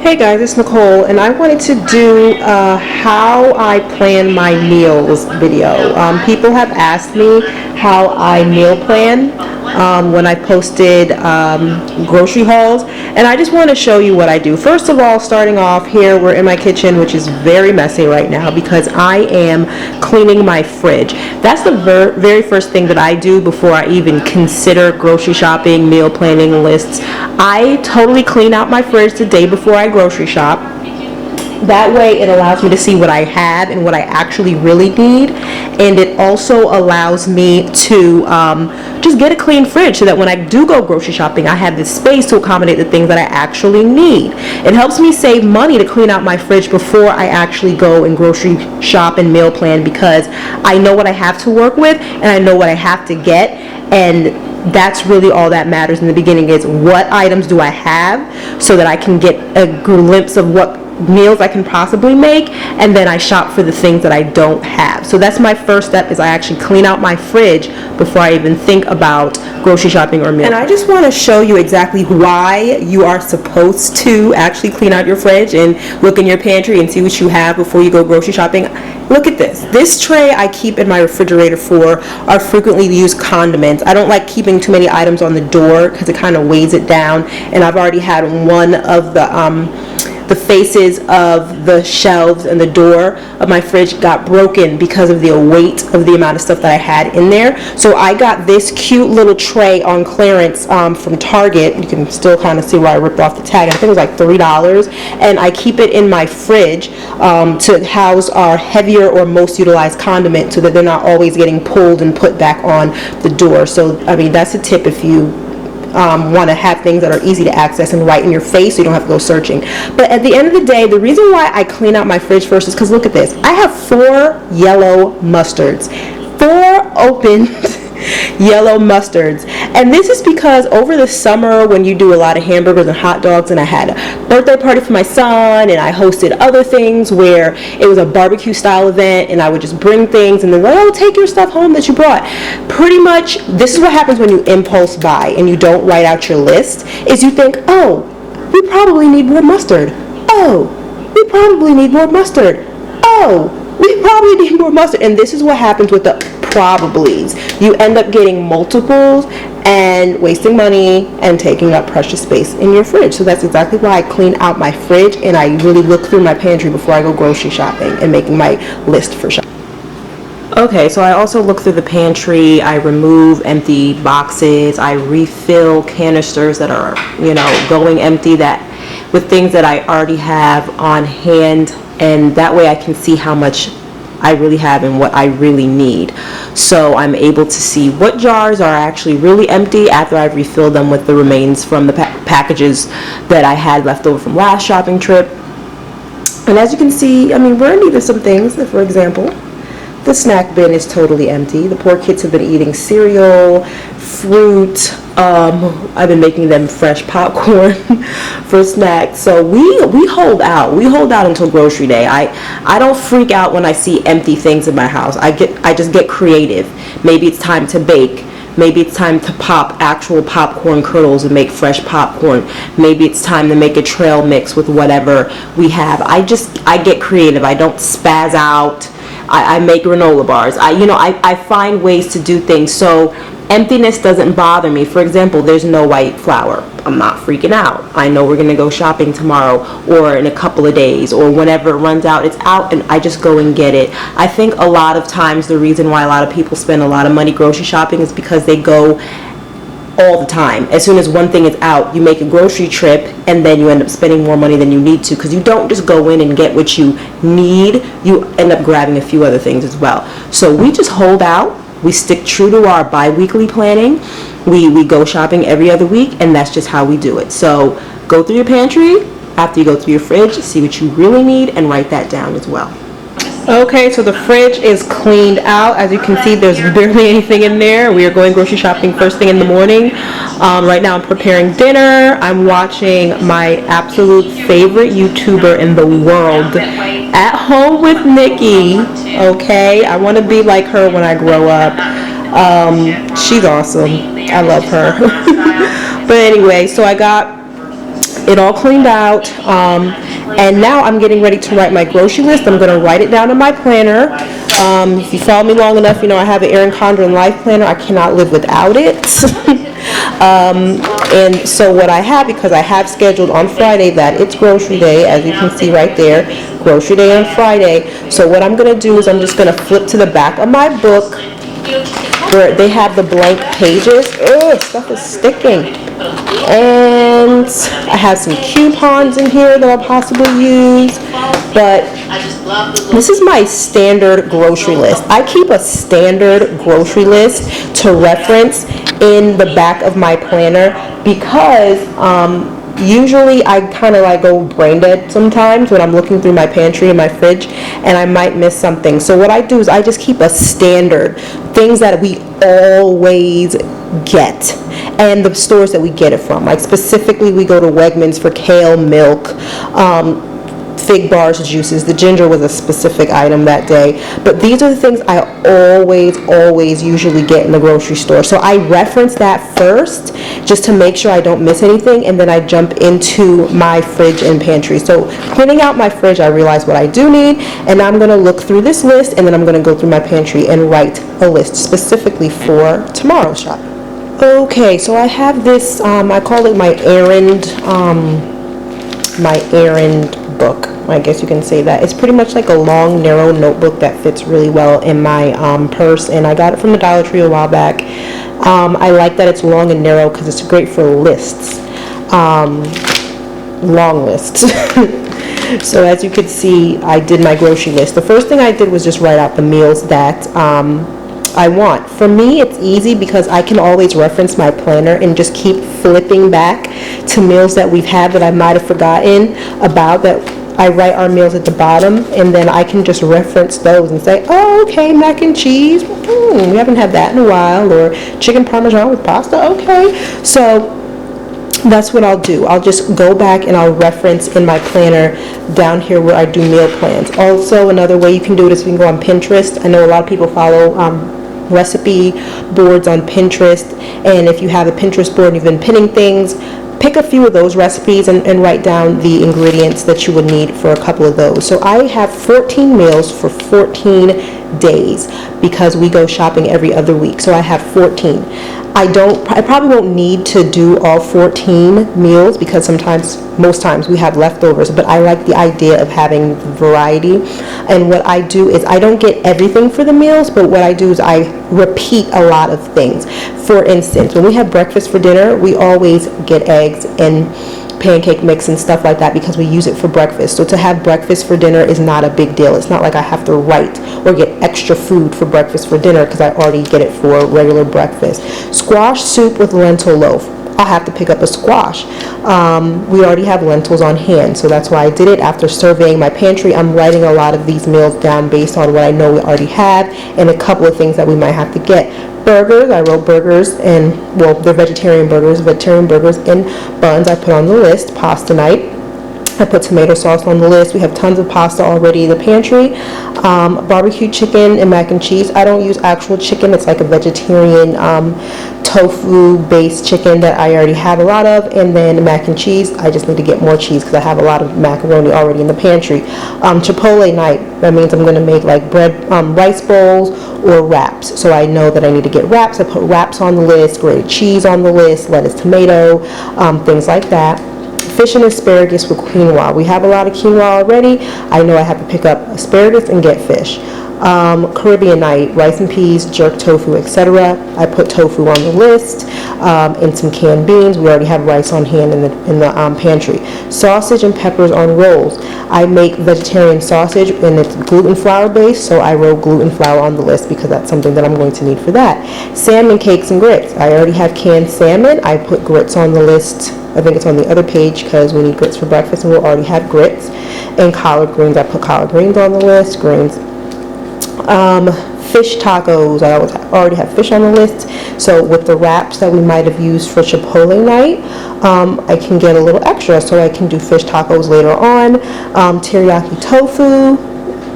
Hey guys, it's Nicole, and I wanted to do how I plan my meals video. People have asked me how I meal plan when I posted grocery hauls, and I just want to show you what I do. First of all, starting off here, we're in my kitchen, which is very messy right now because I am cleaning my fridge. That's the very first thing that I do before I even consider grocery shopping, meal planning lists. I totally clean out my fridge the day before I grocery shop. That way it allows me to see what I have and what I actually really need, and it also allows me to just get a clean fridge so that when I do go grocery shopping I have this space to accommodate the things that I actually need. It helps me save money to clean out my fridge before I actually go and grocery shop and meal plan, because I know what I have to work with and I know what I have to get, and that's really all that matters in the beginning, is what items do I have so that I can get a glimpse of what meals I can possibly make, and then I shop for the things that I don't have. So that's my first step, is I actually clean out my fridge before I even think about grocery shopping or meal. And I just want to show you exactly why you are supposed to actually clean out your fridge and look in your pantry and see what you have before you go grocery shopping. Look at this. This tray I keep in my refrigerator for our frequently used condiments. I don't like keeping too many items on the door because it kind of weighs it down, and I've already had one of the faces of the shelves and the door of my fridge got broken because of the weight of the amount of stuff that I had in there. So I got this cute little tray on clearance from Target. You can still kind of see where I ripped off the tag. I think it was like $3, and I keep it in my fridge to house our heavier or most utilized condiments so that they're not always getting pulled and put back on the door. So I mean, that's a tip if you want to have things that are easy to access and right in your face so you don't have to go searching. But at the end of the day, the reason why I clean out my fridge first is because look at this. I have 4 yellow mustards. 4 open yellow mustards, and this is because over the summer when you do a lot of hamburgers and hot dogs, and I had a birthday party for my son and I hosted other things where it was a barbecue style event, and I would just bring things and then like, oh, take your stuff home that you brought. Pretty much this is what happens when you impulse buy and you don't write out your list, is you think, oh, we probably need more mustard, oh, we probably need more mustard, oh, we probably need more mustard. And this is what happens with the probablys. You end up getting multiples and wasting money and taking up precious space in your fridge. So that's exactly why I clean out my fridge and I really look through my pantry before I go grocery shopping and making my list for shopping. Okay, so I also look through the pantry. I remove empty boxes. I refill canisters that are, going empty, that with things that I already have on hand, and that way I can see how much I really have and what I really need. So I'm able to see what jars are actually really empty after I've refilled them with the remains from the packages that I had left over from last shopping trip. And as you can see, I mean, we're in need of some things. For example, the snack bin is totally empty. The poor kids have been eating cereal, fruit. I've been making them fresh popcorn for snacks. So we hold out. We hold out until grocery day. I don't freak out when I see empty things in my house. I just get creative. Maybe it's time to bake. Maybe it's time to pop actual popcorn kernels and make fresh popcorn. Maybe it's time to make a trail mix with whatever we have. I get creative. I don't spaz out. I make granola bars. I find ways to do things so emptiness doesn't bother me. For example, there's no white flour. I'm not freaking out. I know we're going to go shopping tomorrow or in a couple of days, or whenever it runs out, it's out, and I just go and get it. I think a lot of times the reason why a lot of people spend a lot of money grocery shopping is because they go all the time. As soon as one thing is out, you make a grocery trip and then you end up spending more money than you need to, because you don't just go in and get what you need, you end up grabbing a few other things as well. So we just hold out. We stick true to our bi-weekly planning. We go shopping every other week, and that's just how we do it. So go through your pantry after you go through your fridge, see what you really need, and write that down as well. Okay, so the fridge is cleaned out. As you can see, there's barely anything in there. We are going grocery shopping first thing in the morning. Right now I'm preparing dinner. I'm watching my absolute favorite YouTuber in the world, At Home with Nikki. Okay, I want to be like her when I grow up. She's awesome. I love her. But anyway, so I got it all cleaned out, and now I'm getting ready to write my grocery list. I'm going to write it down in my planner. If you follow me long enough, you know I have an Erin Condren life planner. I cannot live without it. And so what I have, because I have scheduled on Friday that it's grocery day, as you can see right there, grocery day on Friday. So what I'm going to do is I'm just going to flip to the back of my book where they have the blank pages. Ugh, stuff is sticking. And I have some coupons in here that I'll possibly use. But this is my standard grocery list. I keep a standard grocery list to reference in the back of my planner because usually I kind of like go brain dead sometimes when I'm looking through my pantry and my fridge and I might miss something. So what I do is I just keep a standard, things that we always get, and the stores that we get it from. Like specifically we go to Wegmans for kale, milk, fig bars, juices. The ginger was a specific item that day, but these are the things I always usually get in the grocery store. So I reference that first just to make sure I don't miss anything, and then I jump into my fridge and pantry. So cleaning out my fridge, I realize what I do need, and I'm going to look through this list, and then I'm going to go through my pantry and write a list specifically for tomorrow's shopping. Okay, so I have this, I call it my errand book. I guess you can say that. It's pretty much like a long, narrow notebook that fits really well in my purse, and I got it from the Dollar Tree a while back. I like that it's long and narrow because it's great for lists, long lists. So as you can see, I did my grocery list. The first thing I did was just write out the meals that I want. For me, it's easy because I can always reference my planner and just keep flipping back to meals that we've had that I might have forgotten about, that I write our meals at the bottom, and then I can just reference those and say, oh, okay, mac and cheese, we haven't had that in a while, or chicken parmesan with pasta, okay. So that's what I'll do. I'll just go back and I'll reference in my planner down here where I do meal plans. Also, another way you can do it is you can go on Pinterest. I know a lot of people follow recipe boards on Pinterest, and if you have a Pinterest board and you've been pinning things, pick a few of those recipes and write down the ingredients that you would need for a couple of those. So I have 14 meals for 14 days because we go shopping every other week. So I have 14. I probably won't need to do all 14 meals because most times we have leftovers, but I like the idea of having variety. And what I do is I don't get everything for the meals, but what I do is I repeat a lot of things. For instance, when we have breakfast for dinner, we always get eggs and pancake mix and stuff like that because we use it for breakfast. So to have breakfast for dinner is not a big deal. It's not like I have to write or get extra food for breakfast for dinner because I already get it for regular breakfast. Squash soup with lentil loaf. I'll have to pick up a squash. We already have lentils on hand, so that's why I did it. After surveying my pantry, I'm writing a lot of these meals down based on what I know we already have and a couple of things that we might have to get. Burgers, I wrote burgers, and well, they're vegetarian burgers in buns I put on the list. Pasta night, I put tomato sauce on the list. We have tons of pasta already in the pantry. Barbecue chicken and mac and cheese. I don't use actual chicken. It's like a vegetarian tofu-based chicken that I already have a lot of. And then mac and cheese. I just need to get more cheese because I have a lot of macaroni already in the pantry. Chipotle night. That means I'm going to make like rice bowls or wraps. So I know that I need to get wraps. I put wraps on the list, grated cheese on the list, lettuce, tomato, things like that. Fish and asparagus with quinoa. We have a lot of quinoa already. I know I have to pick up asparagus and get fish. Caribbean night, rice and peas, jerk tofu, etc. I put tofu on the list, and some canned beans. We already have rice on hand in the pantry. Sausage and peppers on rolls. I make vegetarian sausage and it's gluten flour based, so I wrote gluten flour on the list because that's something that I'm going to need for that. Salmon cakes and grits. I already have canned salmon. I put grits on the list. I think it's on the other page because we need grits for breakfast and we'll already have grits. And collard greens. I put collard greens on the list. Greens. Fish tacos. I already have fish on the list. So with the wraps that we might have used for Chipotle night, I can get a little extra so I can do fish tacos later on. Teriyaki tofu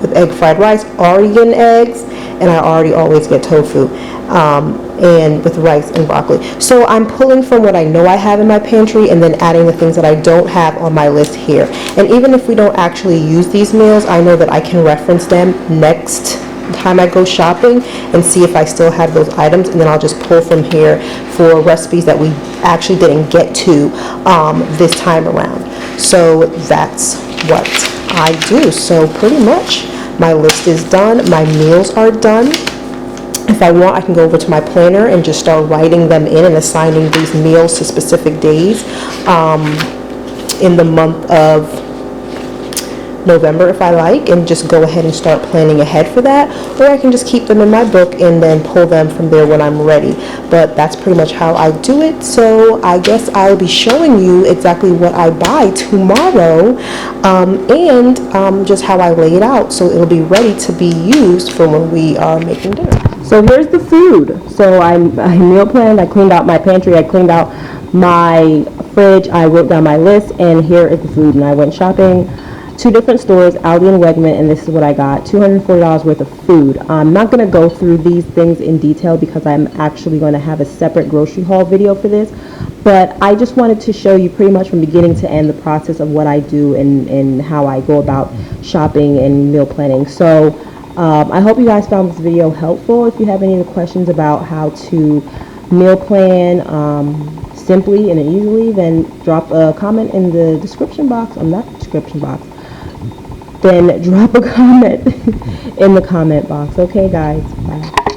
with egg fried rice, already getting eggs. and I already always get tofu, and with rice and broccoli. So I'm pulling from what I know I have in my pantry and then adding the things that I don't have on my list here. And even if we don't actually use these meals, I know that I can reference them next time I go shopping and see if I still have those items, and then I'll just pull from here for recipes that we actually didn't get to this time around. So that's what I do. So pretty much my list is done, my meals are done. If I want, I can go over to my planner and just start writing them in and assigning these meals to specific days in the month of November if I like, and just go ahead and start planning ahead for that. Or I can just keep them in my book and then pull them from there when I'm ready. But that's pretty much how I do it. So I guess I'll be showing you exactly what I buy tomorrow, and just how I lay it out so it'll be ready to be used for when we are making dinner. So here's the food. So I meal planned, I cleaned out my pantry, I cleaned out my fridge, I wrote down my list, and here is the food. And I went shopping, 2 different stores, Aldi and Wegman, and this is what I got, $240 worth of food. I'm not going to go through these things in detail because I'm actually going to have a separate grocery haul video for this, but I just wanted to show you pretty much from beginning to end the process of what I do and how I go about shopping and meal planning. So I hope you guys found this video helpful. If you have any questions about how to meal plan simply and easily, then drop a comment in the description box. Then drop a comment in the comment box. Okay, guys, bye.